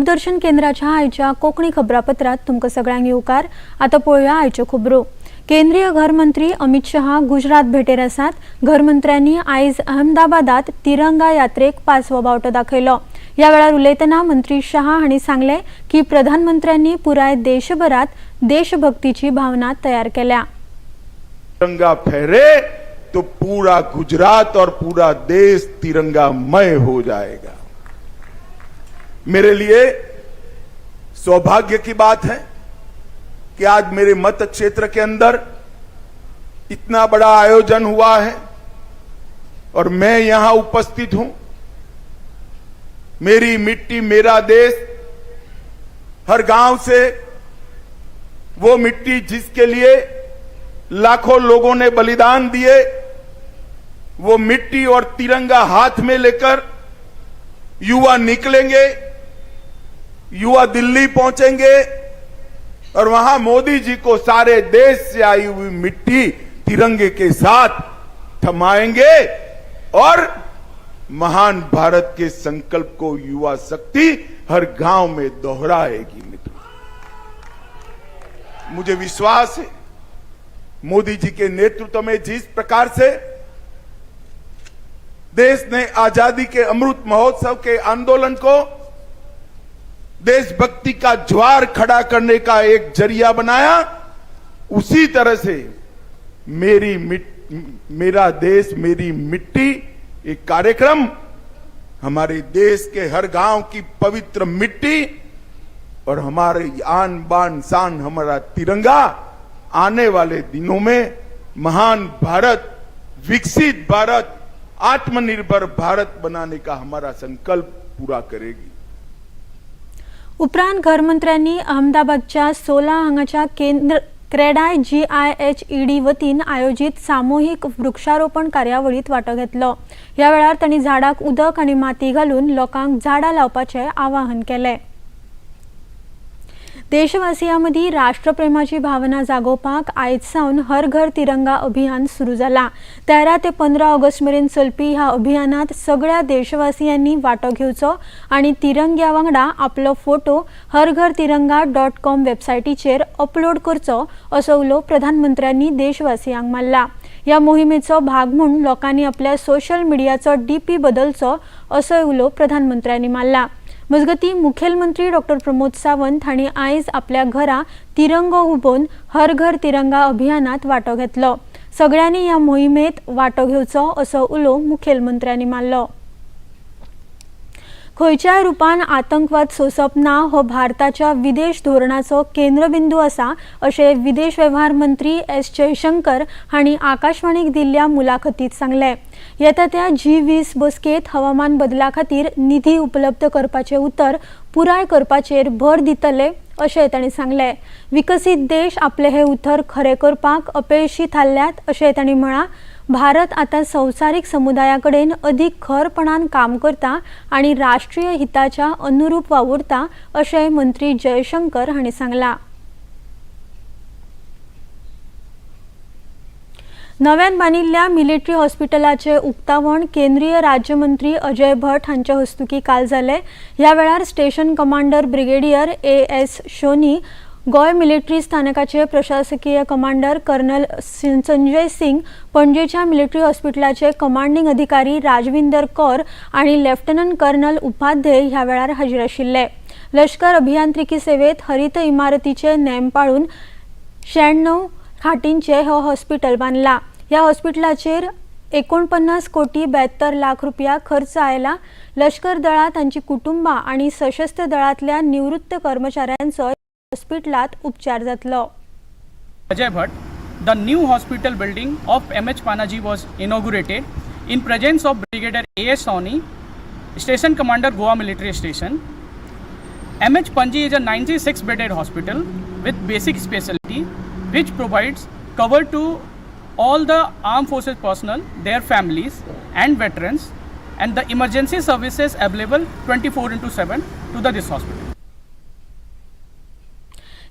दूरदर्शन केंद्राच्या आयच्या कोंकणी खबरापत्रात तुमकां सगळ्यांक येवकार। आता पळोवया आयच्यो खबरो। केंद्रीय घरमंत्री अमित शहा गुजरात भेटेर आसात। घरमंत्र्यांनी आयज अहमदाबादात तिरंगा यात्रेक 5वो बावटो दाखयलो। ह्या वेळार उलयतना मंत्री शहा हांणी सांगले की प्रधानमंत्र्यांनी पुराय देशभरात देशभक्तीची भावना तयार केल्या। तिरंगा फहरे तो पूरा गुजरात और पूरा देश तिरंगामय हो जाएगा। मेरे लिए सौभाग्य की बात है कि आज मेरे मत क्षेत्र के अंदर इतना बड़ा आयोजन हुआ है और मैं यहां उपस्थित हूं। मेरी मिट्टी मेरा देश, हर गांव से वो मिट्टी जिसके लिए लाखों लोगों ने बलिदान दिए, वो मिट्टी और तिरंगा हाथ में लेकर युवा निकलेंगे। युवा दिल्ली पहुंचेंगे और वहां मोदी जी को सारे देश से आई हुई मिट्टी तिरंगे के साथ थमाएंगे और महान भारत के संकल्प को युवा शक्ति हर गांव में दोहराएगी। मित्रों, मुझे विश्वास है मोदी जी के नेतृत्व में जिस प्रकार से देश ने आजादी के अमृत महोत्सव के आंदोलन को देशभक्ति का ज्वार खड़ा करने का एक जरिया बनाया, उसी तरह से मेरा देश मेरी मिट्टी एक कार्यक्रम हमारे देश के हर गांव की पवित्र मिट्टी और हमारे आन बान शान हमारा तिरंगा आने वाले दिनों में महान भारत, विकसित भारत, आत्मनिर्भर भारत बनाने का हमारा संकल्प पूरा करेगी। उपरांत घरमंत्र्यांनी अहमदाबादच्या 16 हांगाच्या केंद्र क्रेडाय GIHED वतीन आयोजित सामूहिक वृक्षारोपण कार्यावळीत वांटो घेतलो। ह्या वेळार तांणी झाडाक उदक आनी माती घालून लोकांक झाडां लावपाचे आवाहन केले। देशवासियांमदी राष्ट्रप्रेमाची भावना जागोवपाक आयज सावन हर घर तिरंगा अभियान सुरू जाला। 13 ते 15 ऑगस्ट मेरेन चलपी ह्या अभियानात सगळ्या देशवासियांनी वांटो घेवचो आणि तिरंग्या वांगडा आपलो फोटो harghartiranga.com वेबसायटीचेर अपलोड करचो असो उलो प्रधानमंत्र्यांनी देशवासियांक मारला। ह्या मोहिमेचो भाग म्हणून लोकांनी आपल्या सोशल मिडियाचो DP बदलचो असो उलो प्रधानमंत्र्यांनी मारला। मजगती मुखेलमंत्री डॉ. प्रमोद सावंत हांणी आयज आपल्या घरा तिरंगो हुबोवन हर घर तिरंगा अभियानात वांटो घेतलो। सगळ्यांनी ह्या मोहिमेत वांटो घेवचो असो उलो मुखेलमंत्र्यांनी मारलो। खंयच्याय रुपान आतंकवाद सोंसप ना हो भारताच्या विदेश धोरणाचो केंद्रबिंदू आसा अशें विदेश वेव्हार मंत्री S. जयशंकर हांणी आकाशवाणीक दिल्ल्या मुलाखतीत सांगले। येता त्या G20 बसकेत हवामान बदला खातीर निधी उपलब्ध करपाचे उतर पुराय करपाचेर भर दितले अशें तांणी सांगले। विकसीत देश आपले हे उतर खरे करपाक अपयशी थारल्यात अशें तांणी म्हळां। भारत आता संवसारीक समुदायाकडेन अधिक खरपणान काम करता आणि राष्ट्रीय हिताच्या अनुरूप वावुरता अशें मंत्री जयशंकर हांणी सांगला। नव्यान बांदिल्ल्या मिलिटरी हॉस्पिटलाचे उक्तावण केंद्रीय राज्यमंत्री अजय भट्ट हांच्या हस्तुकी काल जाले। ह्या वेळार स्टेशन कमांडर ब्रिगेडियर AS शोनी, गोय मिलिटरी स्थानकाचे प्रशासकीय कमांडर कर्नल संजय सिंग, पणजेच्या मिलिटरी हॉस्पिटलाचे कमांडिंग अधिकारी राजविंदर कौर आणि लेफ्टनंट कर्नल उपाध्ये ह्या वेळार हाजीर आशिल्ले। लष्कर अभियांत्रिकी सेवेत हरित इमारतीचे नेम पाळून 96 खाटींचे हो हॉस्पिटल बांधला। ह्या हॉस्पिटलाचेर 49 कोटी 72 लाख रुपया खर्च आयला। लष्कर दळात तांची कुटुंबा आणि सशस्त्र दळातल्या निवृत्त कर्मचाऱ्यांचो हॉस्पिटलात उपचार जातलो। Ajay Bhatt, the new hospital building of MH Panaji was inaugurated in presence of Brigadier AS Soni, Station Commander Goa Military Station. MH Panji is a 96-bedded hospital with basic specialty which provides cover to all the armed forces personnel, their families and veterans, and the emergency services available 24/7 to this hospital.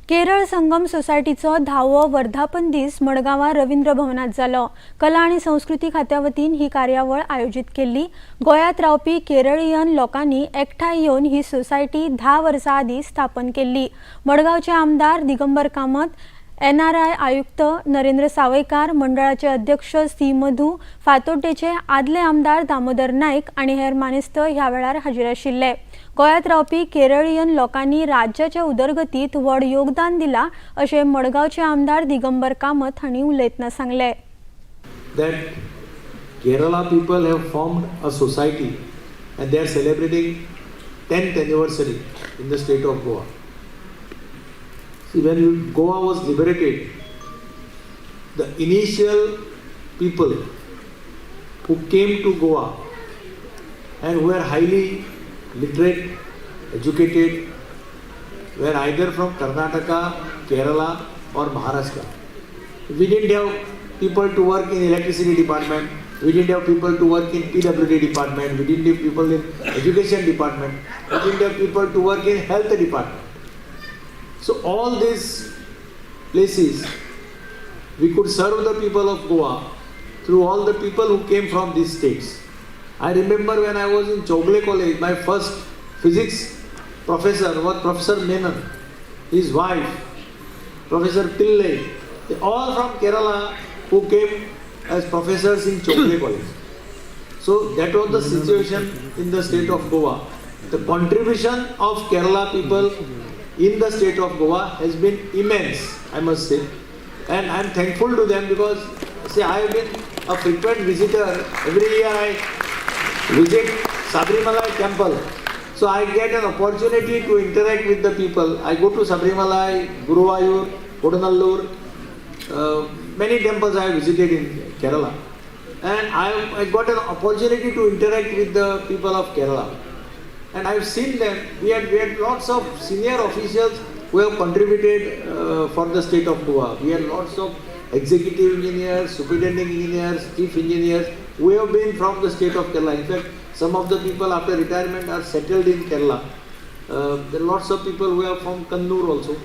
Kerala संगम सोसायटीचो 10वो वर्धापन दीस मडगांवां रवींद्र भवनात जालो. कला आणि संस्कृती खात्या वतीन ही कार्यावळ आयोजित केल्ली. गोंयांत रावपी केरळीयन लोकांनी एकठांय येवन ही सोसायटी 10 वर्सां आदीं स्थापन केल्ली. मडगांवचे आमदार दिगंबर कामत, NRI आयुक्त नरेंद्र सावयकार, मंडळाचे अध्यक्ष सी मधू, फातोड्डेचे आदले आमदार दामोदर नायक आणि हेर मानेस्त ह्या वेळार हाजीर आशिल्ले. गोंयांत रावपी केरळीयन लोकांनी राज्याच्या उदरगतीत व्हड योगदान दिलां अशें मडगांवचे आमदार दिगंबर कामत हांणी उलयतना सांगलें. That Kerala people have formed a society and they are celebrating 10th anniversary in the state of Goa. See, when Goa was liberated, the initial people who came to Goa and who were highly literate, educated, were either from Karnataka, Kerala or Maharashtra. We didn't have people to work in electricity department, we didn't have people to work in PWD department, we didn't have people in education department, we didn't have people to work in health department. So all these places, we could serve the people of Goa through all the people who came from these states. I remember when I was in Chogle College, my first physics professor was Professor Menon. His wife, Professor Pillai, they all from Kerala who came as professors in Chogle College. So that was the situation in the state of Goa. The contribution of Kerala people in the state of Goa has been immense, I must say. And I am thankful to them because, see, I have been a frequent visitor. Every year I visit Sabrimala temple. So I get an opportunity to interact with the people. I go to Sabrimala, Guruvayur, Kodunallur, many temples I have visited in Kerala. And I got an opportunity to interact with the people of Kerala. And I have seen them. We had lots of senior officials who have contributed for the state of Goa. We had lots of executive engineers, superintending engineers, chief engineers who have been from the state of Kerala. In fact, some of the people after retirement are settled in Kerala. There are lots of people who are from Kannur also.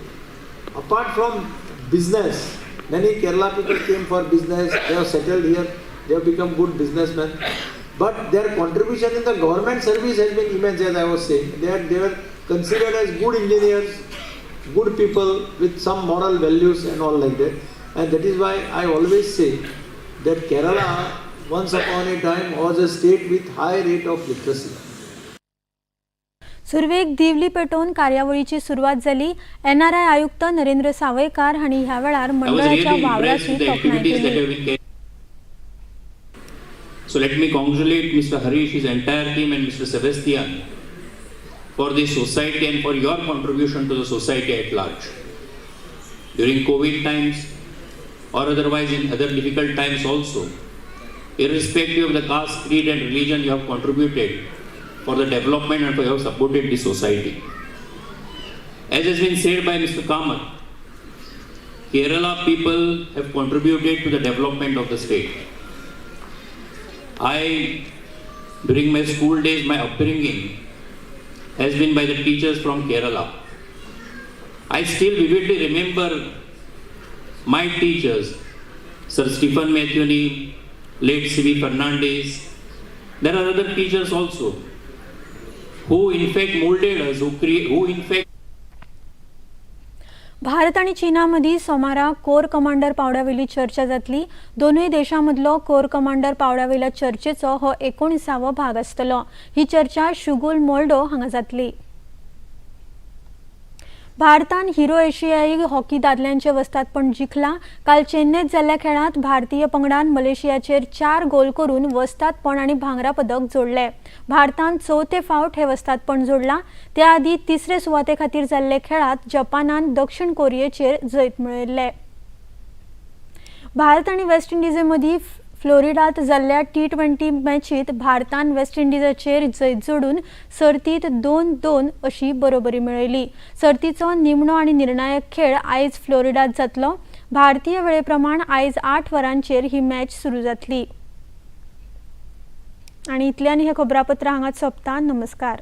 Apart from business, many Kerala people came for business. They have settled here. They have become good businessmen. But their contribution in the government service has been immense, as I was saying. They were considered as good engineers, good people with some moral values and all like that. And that is why I always say that Kerala, once upon a time, was a state with high rate of literacy. सुरवेक दिवली पेटोवन कार्यावळीची सुरुवात जाली. NRI आयुक्त नरेंद्र सावयकार हांणी ह्या वेळार मंडळाच्या वावराची तोखणाय केली. So let me congratulate Mr. Harish, his entire team and Mr. Sebastian for this society and for your contribution to the society at large. During COVID times or otherwise in other difficult times also, irrespective of the caste, creed and religion, you have contributed for the development and for you have supported this society. As has been said by Mr. Kamat, Kerala people have contributed to the development of the state. During my school days, my upbringing has been by the teachers from Kerala. I still vividly remember my teachers, Sir Stephen Matthew, late C.V. Fernandez. There are other teachers also who in fact molded us, who in fact Bharat आणि चीनामधी सोमारा core commander पावड्यावेली चर्चा जातली. दोनूय देशांमधलो core commander पावड्यावेल्या चर्चेचो हो 19वो भाग आसतलो. ही चर्चा शुगुल मोल्डो हांगा जातली. भारतान हिरो एशियाई हॉकी दादल्यांचे वस्तादपण जिखला. काल चेन्नईत जाल्ल्या खेळांत भारतीय पंगडान मलेशियाचेर 4 गोल करून वस्तादपण आणि भांगरा पदक जोडले. भारतान 4थे फावट हे वस्तादपण जोडला. त्या आदी 3रे सुवाते खातीर जाल्ले खेळांत जपानान दक्षिण कोरियेचेर जैत मेळयल्ले. भारत आणि वेस्ट इंडिजे मदी फ्लोरिडात जाल्ल्या T20 मॅचीत भारतान वेस्ट इंडिजाचेर जैत जोडून सर्तीत 2-2 अशी बरोबरी मेळयली. सर्तीचो निमणो आणि निर्णायक खेळ आयज फ्लोरिडात जातलो. भारतीय वेळेप्रमाण आयज 8 वरांचेर ही मॅच सुरू जातली. आणि इतल्यान हे खबरापत्र हांगाच सोंपता. नमस्कार.